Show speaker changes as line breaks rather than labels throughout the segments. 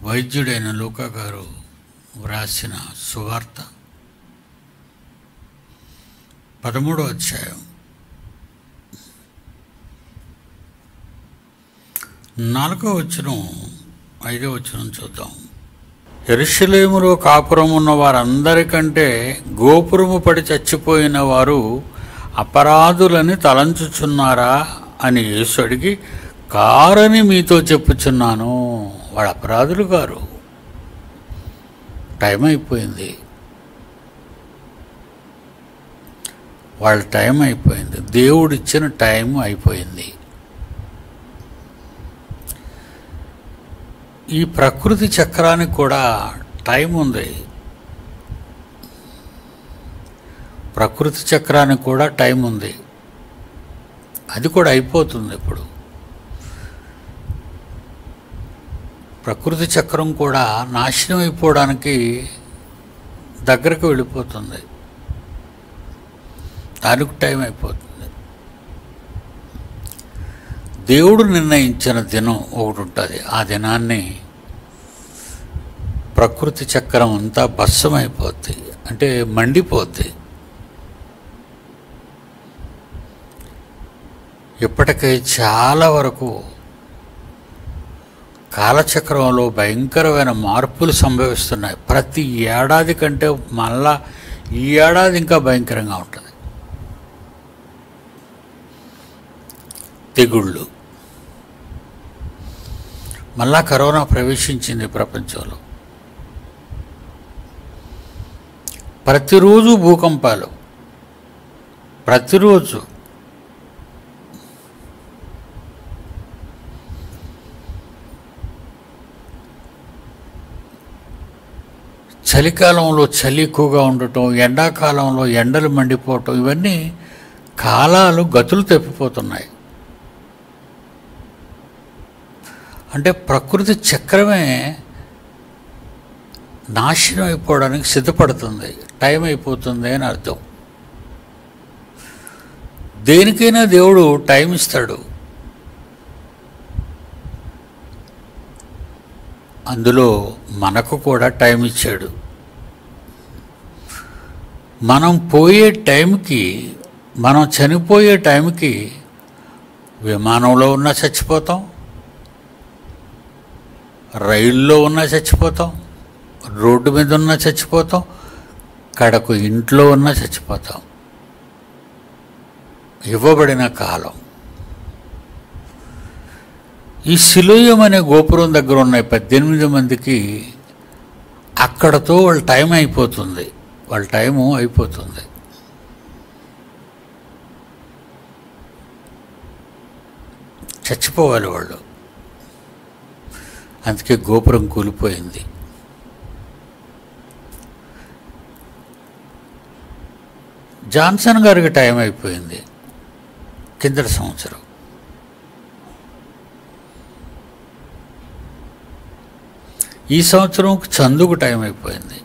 వైద్యుడైన లూకా గారు వ్రాసిన సువార్త 13వ అధ్యాయం 4వ వచనం 5వ వచనం చూద్దాం. యెరూషలేములో కాపురం ఉన్న వారందరికంటే గోపురము పడి చచ్చిపోయిన వారు అపరాధులని తలంచుచున్నారా అని యేసు అడిగి, కారని మీతో చెప్పుచున్నాను. వాడు అపరాధులు గారు. టైం అయిపోయింది, వాళ్ళ టైం అయిపోయింది, దేవుడిచ్చిన టైం అయిపోయింది. ఈ ప్రకృతి చక్రానికి కూడా టైం ఉంది. ప్రకృతి చక్రానికి కూడా టైం ఉంది, అది కూడా అయిపోతుంది. ఇప్పుడు ప్రకృతి చక్రం కూడా నాశనం అయిపోవడానికి దగ్గరకు వెళ్ళిపోతుంది, దానికి టైం అయిపోతుంది. దేవుడు నిర్ణయించిన దినం ఒకటి ఉంటుంది. ఆ దినాన్ని ప్రకృతి చక్రం అంతా భస్మమైపోద్ది, అంటే మండిపోద్ది. ఇప్పటికే చాలా వరకు కాలచక్రంలో భయంకరమైన మార్పులు సంభవిస్తున్నాయి. ప్రతి ఏడాది కంటే మళ్ళా ఈ ఏడాది ఇంకా భయంకరంగా ఉంటుంది. తెగుళ్ళు, మళ్ళా కరోనా ప్రవేశించింది ప్రపంచంలో. ప్రతిరోజు భూకంపాలు, ప్రతిరోజు. చలికాలంలో చలి ఎక్కువగా ఉండటం, ఎండాకాలంలో ఎండలు మండిపోవటం, ఇవన్నీ కాలాలు గతులు తప్పిపోతున్నాయి. అంటే ప్రకృతి చక్రమే నాశనం అయిపోవడానికి సిద్ధపడుతుంది, టైం అయిపోతుంది అని అర్థం. దేనికైనా దేవుడు టైం ఇస్తాడు. అందులో మనకు కూడా టైం ఇచ్చాడు. మనం పోయే టైంకి, మనం చనిపోయే టైంకి విమానంలో ఉన్నా చచ్చిపోతాం, రైల్లో ఉన్నా చచ్చిపోతాం, రోడ్డు మీద ఉన్నా చచ్చిపోతాం, కడకు ఇంట్లో ఉన్నా చచ్చిపోతాం. ఇవ్వబడిన కాలం. ఈ సిలోయం అనే గోపురం దగ్గర ఉన్న 18 మందికి అక్కడతో వాళ్ళ టైం అయిపోతుంది, వాళ్ళ టైము అయిపోతుంది. చచ్చిపోవాలి వాళ్ళు. అందుకే గోపురం కూలిపోయింది. జాన్సన్ గారికి టైం అయిపోయింది కిందటి సంవత్సరం. ఈ సంవత్సరం చందుకు టైం అయిపోయింది.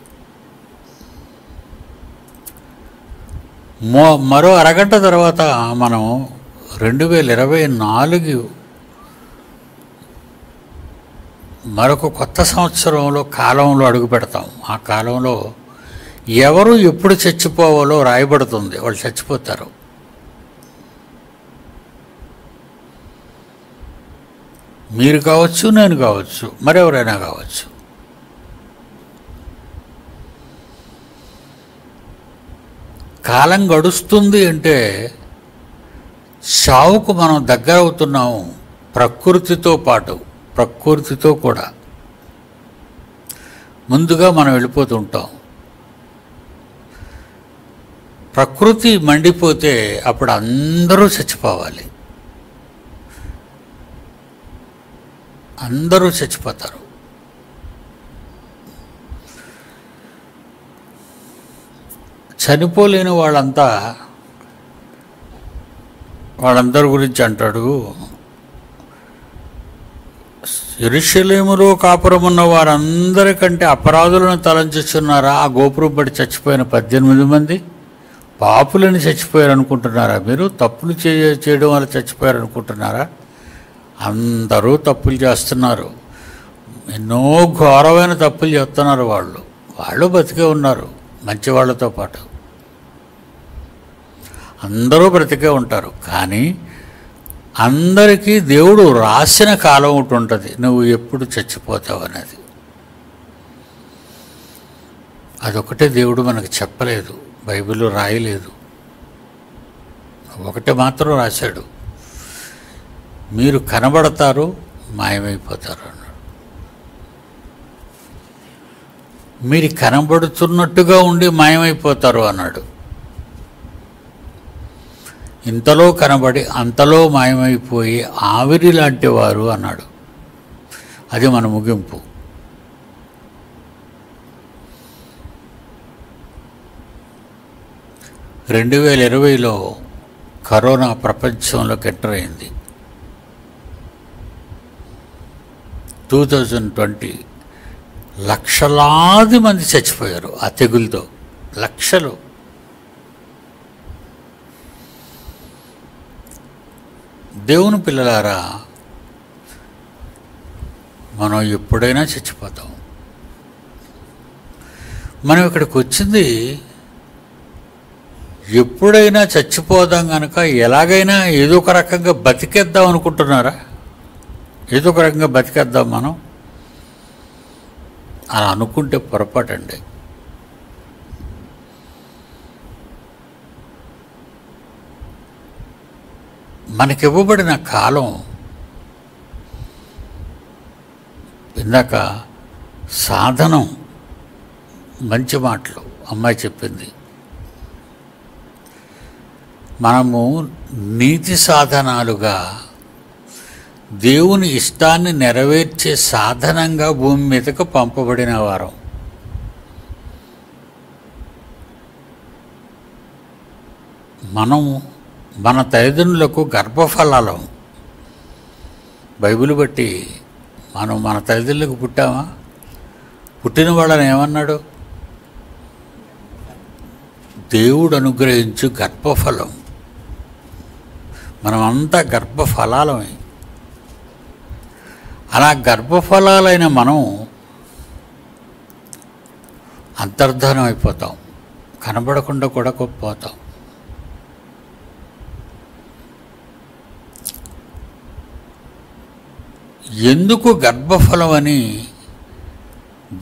మరో అరగంట తర్వాత మనం 2024 మరొక కొత్త సంవత్సరంలో కాలంలో అడుగు పెడతాం. ఆ కాలంలో ఎవరు ఎప్పుడు చచ్చిపోవాలో రాయబడుతుంది. వాళ్ళు చచ్చిపోతారు. మీరు కావచ్చు, నేను కావచ్చు, మరెవరైనా కావచ్చు. కాలం గడుస్తుంది అంటే చావుకు మనం దగ్గర అవుతున్నాము. ప్రకృతితో పాటు, ప్రకృతితో కూడా ముందుగా మనం వెళ్ళిపోతుంటాం. ప్రకృతి మండిపోతే అప్పుడు అందరూ చచ్చిపోవాలి, అందరూ చచ్చిపోతారు. చనిపోలేని వాళ్ళందరి గురించి అంటాడు, యెరూషలేములో కాపురం ఉన్న వారందరికంటే అపరాధులను తలంచుచున్నారా? ఆ గోపురం పడి చచ్చిపోయిన 18 మంది పాపులని చచ్చిపోయారు అనుకుంటున్నారా? మీరు తప్పులు చేయడం వల్ల చచ్చిపోయారు అనుకుంటున్నారా? అందరూ తప్పులు చేస్తున్నారు. ఎన్నో ఘోరమైన తప్పులు చేస్తున్నారు. వాళ్ళు బ్రతికే ఉన్నారు మంచి వాళ్ళతో పాటు. అందరూ బ్రతికే ఉంటారు. కానీ అందరికీ దేవుడు రాసిన కాలం ఒకటి ఉంటుంది, నువ్వు ఎప్పుడు చచ్చిపోతావు అనేది. అదొకటే దేవుడు మనకు చెప్పలేదు, బైబిల్లో రాయలేదు. ఒకటే మాత్రం రాశాడు, మీరు కనబడతారు, మాయమైపోతారు అన్నాడు. మీరు కనబడుతున్నట్టుగా ఉండి మాయమైపోతారు అన్నాడు. ఇంతలో కనబడి అంతలో మాయమైపోయి ఆవిరి లాంటి వారు అన్నాడు. అది మన ముగింపు. రెండు 2020లో కరోనా ప్రపంచంలోకి ఎంటర్ అయింది. 2020 లక్షలాది మంది చచ్చిపోయారు ఆ తెగులతో, లక్షలు. దేవుని పిల్లలారా, మనం ఎప్పుడైనా చచ్చిపోతాం. మనం ఇక్కడికి వచ్చింది ఎప్పుడైనా చచ్చిపోదాం కనుక ఎలాగైనా ఏదో ఒక రకంగా బతికేద్దాం అనుకుంటున్నారా? ఏదో ఒక రకంగా బతికేద్దాం మనం అలా అనుకుంటే పొరపాటండి. మనకివ్వబడిన కాలం, ఇందాక సాధనం, మంచి మాటలు అమ్మాయి చెప్పింది. మనము నీతి సాధనాలుగా దేవుని ఇష్టాన్ని నెరవేర్చే సాధనంగా భూమి మీదకు పంపబడిన వారం. మనము మన తల్లిదండ్రులకు గర్భఫలాలం. బైబిల్ బట్టి మనం మన తల్లిదండ్రులకు పుట్టామా? పుట్టిన వాళ్ళని ఏమన్నాడు? దేవుడు అనుగ్రహించు గర్భఫలం. మనమంతా గర్భఫలాలమే. అలా గర్భఫలాలైన మనం అంతర్ధానం అయిపోతాం, కనబడకుండా కూడా పోతాం. ఎందుకు గర్భఫలం అని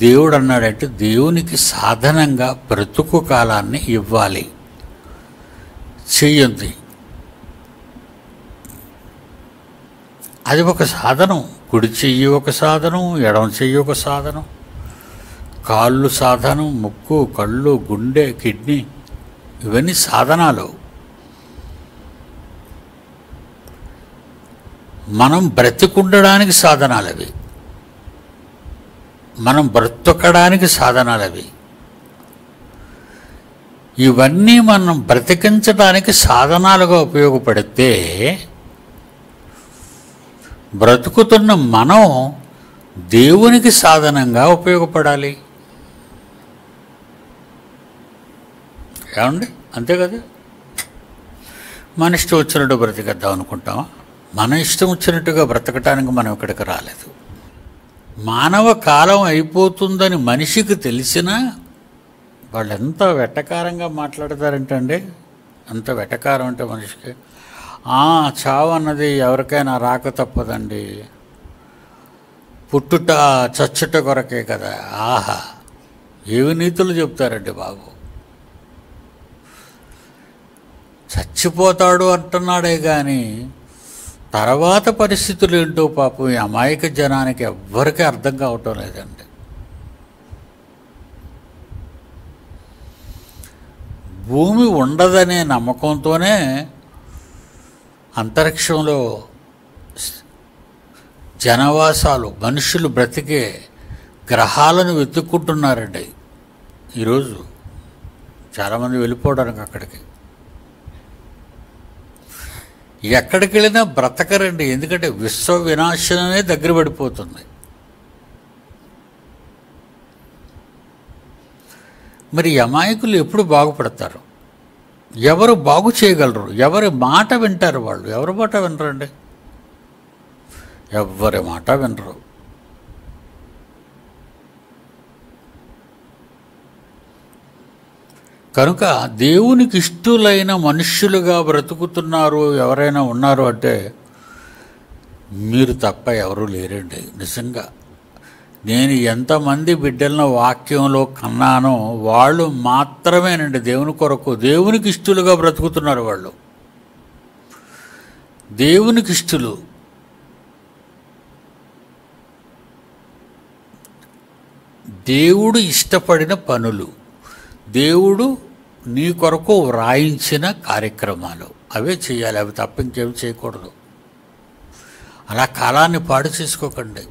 దేవుడు అన్నాడంటే, దేవునికి సాధనంగా బ్రతుకు కాలాన్ని ఇవ్వాలి. చెయ్యండి, అది ఒక సాధనం. కుడి చెయ్యి ఒక సాధనం, ఎడమ చెయ్యి ఒక సాధనం, కాళ్ళు సాధనం, ముక్కు, కళ్ళు, గుండె, కిడ్నీ, ఇవన్నీ సాధనాలు. మనం బ్రతికుండడానికి సాధనాలు అవి, మనం బ్రతకడానికి సాధనాలు అవి. ఇవన్నీ మనం బ్రతికించడానికి సాధనాలుగా ఉపయోగపడితే, బ్రతుకుతున్న మనం దేవునికి సాధనంగా ఉపయోగపడాలి. ఏమండి? అంతే కదా. మన ఇష్టం వచ్చినట్టు బ్రతికేద్దాం అనుకుంటామా? మన ఇష్టం వచ్చినట్టుగా బ్రతకటానికి మనం ఇక్కడికి రాలేదు. మానవ కాలం అయిపోతుందని మనిషికి తెలిసినా వాళ్ళు ఎంత వెటకారంగా మాట్లాడతారంటండి. అంత వెటకారం అంటే మనిషికి. చావు అన్నది ఎవరికైనా రాక తప్పదండి, పుట్టుట చచ్చుట కొరకే కదా. ఆహా, ఏవి నీతులు చెప్తారండి బాబు. చచ్చిపోతాడు అంటున్నాడే కానీ తర్వాత పరిస్థితులు ఏంటో పాపం ఈ అమాయక జనానికి ఎవ్వరికీ అర్థం కావటం లేదండి. భూమి ఉండదనే నమ్మకంతోనే అంతరిక్షంలో జనవాసాలు, మనుషులు బ్రతికే గ్రహాలను వెతుక్కుంటున్నారండి. ఈరోజు చాలామంది వెళ్ళిపోవడానికి అక్కడికి. ఎక్కడికి వెళ్ళినా బ్రతకరండి, ఎందుకంటే విశ్వ వినాశనమే దగ్గర పడిపోతుంది. మరి అమాయకులు ఎప్పుడు బాగుపడతారు? ఎవరు బాగు చేయగలరు? ఎవరి మాట వింటారు? వాళ్ళు ఎవరి మాట వినరండి, ఎవ్వరి మాట వినరు. కనుక దేవునికి ఇష్టులైన మనుష్యులుగా బ్రతుకుతున్నారు ఎవరైనా ఉన్నారు అంటే మీరు తప్ప ఎవరూ లేరండి. నిజంగా నేను ఎంతమంది బిడ్డలను వాక్యంలో కన్నానో వాళ్ళు మాత్రమేనండి దేవుని కొరకు దేవునికి ఇష్టులుగా బ్రతుకుతున్నారు. వాళ్ళు దేవునికి ఇష్టులు. దేవుడు ఇష్టపడిన పనులు, దేవుడు నీ కొరకు వ్రాయించిన కార్యక్రమాలు అవే చేయాలి. అవి తప్ప ఇంకేం చేయకూడదు. అలా కాలాన్ని పాడు చేసుకోకండి.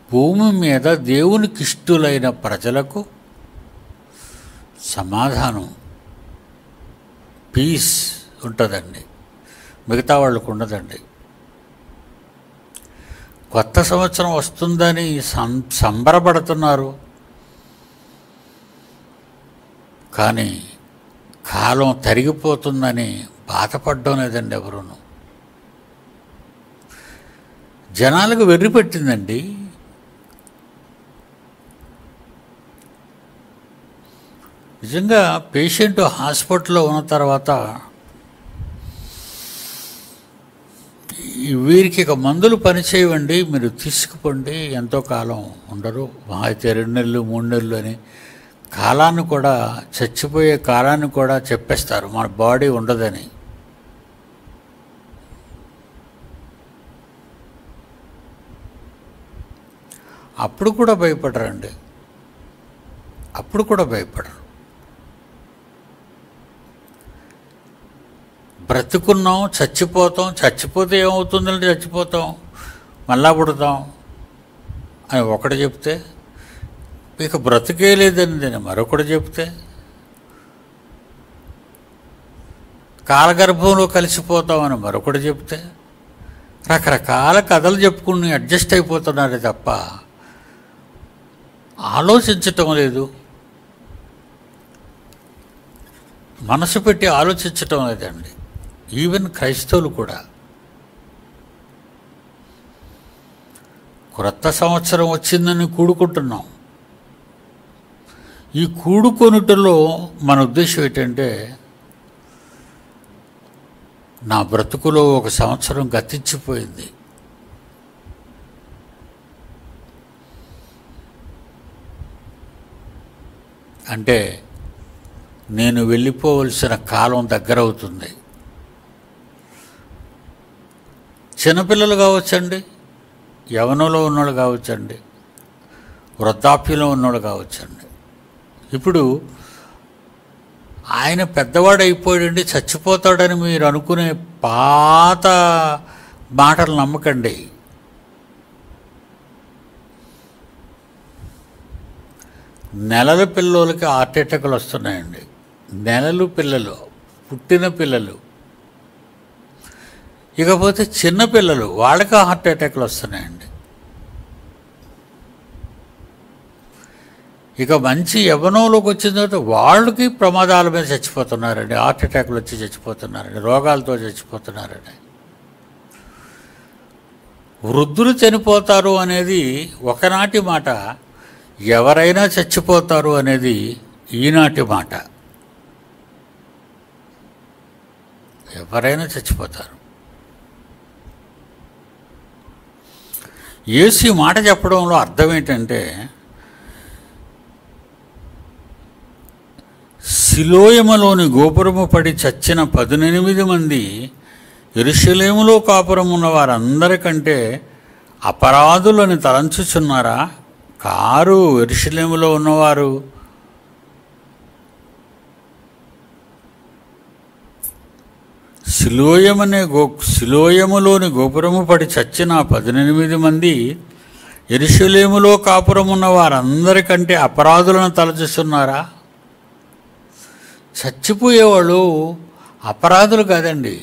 భూమి మీద దేవునికి ఇష్టులైన ప్రజలకు సమాధానం, పీస్ ఉంటుందండి. మిగతా వాళ్ళకు ఉండదండి. కొత్త సంవత్సరం వస్తుందని సంబరపడుతున్నారు, కానీ కాలం తరిగిపోతుందని బాధపడడం లేదండి ఎవరును. జనాలకు వెర్రి పెట్టిందండి. నిజంగా పేషెంట్ హాస్పిటల్లో ఉన్న తర్వాత వీరికి ఇక మందులు పనిచేయవండి, మీరు తీసుకుపోండి, ఎంతో కాలం ఉండరు, అయితే 2 నెలలు 3 నెలలు అని కాలాన్ని కూడా, చచ్చిపోయే కాలాన్ని కూడా చెప్పేస్తారు, మన బాడీ ఉండదని. అప్పుడు కూడా భయపడరండి, అప్పుడు కూడా భయపడరు. బ్రతుకున్నాం, చచ్చిపోతాం, చచ్చిపోతే ఏమవుతుందంటే చచ్చిపోతాం, మళ్ళా పుడతాం అని ఒకటి చెప్తే, ఇక బ్రతికే లేదని మరొకటి చెప్తే, కాలగర్భంలో కలిసిపోతామని మరొకటి చెప్తే, రకరకాల కథలు చెప్పుకుని అడ్జస్ట్ అయిపోతున్నారే తప్ప ఆలోచించటం లేదు, మనసు పెట్టి ఆలోచించటం లేదండి. ఈవెన్ క్రైస్తవులు కూడా. క్రొత్త సంవత్సరం వచ్చిందని కూడుకుంటున్నాం. ఈ కూడుకొనుటలో మన ఉద్దేశం ఏంటంటే, నా బ్రతుకులో ఒక సంవత్సరం గతించిపోయింది, అంటే నేను వెళ్ళిపోవలసిన కాలం దగ్గరవుతుంది. చిన్నపిల్లలు కావచ్చండి, యవ్వనంలో ఉన్నోళ్ళు కావచ్చండి, వృద్ధాప్యంలో ఉన్నోళ్ళు కావచ్చండి. ఇప్పుడు ఆయన పెద్దవాడు అయిపోయాడండి, చచ్చిపోతాడని మీరు అనుకునే పాత మాటలు నమ్మకండి. నెలల పిల్లలకి హార్ట్ అటాక్లు వస్తున్నాయండి. నెలలు పిల్లలు, పుట్టిన పిల్లలు. ఇకపోతే చిన్నపిల్లలు, వాళ్ళకి హార్ట్ అటాక్లు వస్తున్నాయండి. ఇక మంచి యవ్వనంలోకి వచ్చిన తర్వాత వాళ్ళకి ప్రమాదాల మీద చచ్చిపోతున్నారండి, హార్ట్ అటాక్లు వచ్చి చచ్చిపోతున్నారండి, రోగాలతో చచ్చిపోతున్నారండి. వృద్ధులు చనిపోతారు అనేది ఒకనాటి మాట, ఎవరైనా చచ్చిపోతారు అనేది ఈనాటి మాట. ఎవరైనా చచ్చిపోతారు. యేసు మాట చెప్పడంలో అర్థం ఏంటంటే, సిలోయములోని గోపురము పడి చచ్చిన 18 మంది యెరూషలేములో కాపురం ఉన్న వారందరికంటే అపరాధులని తలంచుచున్నారా? కారు. యెరూషలేములో ఉన్నవారు సిలోయములోని గోపురము పడి చచ్చిన 18 మంది యెరూషలేములో కాపురం ఉన్న వారందరికంటే అపరాధులను తలచుస్తున్నారా? చచ్చిపోయేవాళ్ళు అపరాధులు కాదండి,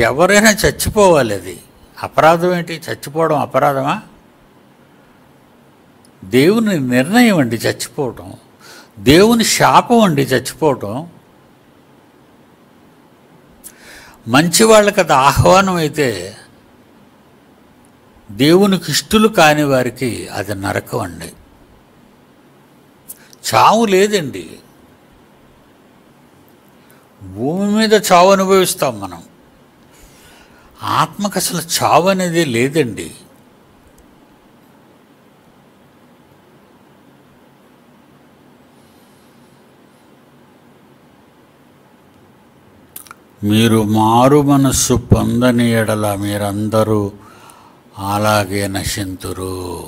ఎవరైనా చచ్చిపోవాలి. అది అపరాధం ఏంటి? చచ్చిపోవడం అపరాధమా? దేవుని నిర్ణయం అండి చచ్చిపోవటం, దేవుని శాపం అండి చచ్చిపోవటం. మంచి వాళ్ళకి అది ఆహ్వానం అయితే, దేవునికి ఇష్టలు కాని వారికి అది నరకం అండి. చావు లేదండి. భూమి మీద చావు అనుభవిస్తాం మనం. ఆత్మకు అసలు చావు అనేది లేదండి. మీరు మారు మనస్సు పొందని ఎడల మీరందరూ అలాగే నశింతురు.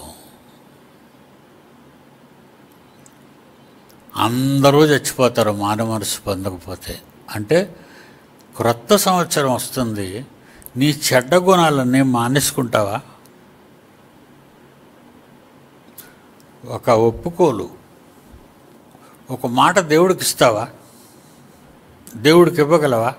అందరూ చచ్చిపోతారు మారు మనస్సు పొందకపోతే. అంటే క్రొత్త సంవత్సరం వస్తుంది, నీ చెడ్డ గుణాలన్నీ మానేసుకుంటావా? ఒక ఒప్పుకోలు, ఒక మాట దేవుడికి ఇస్తావా? దేవుడికి ఇవ్వగలవా?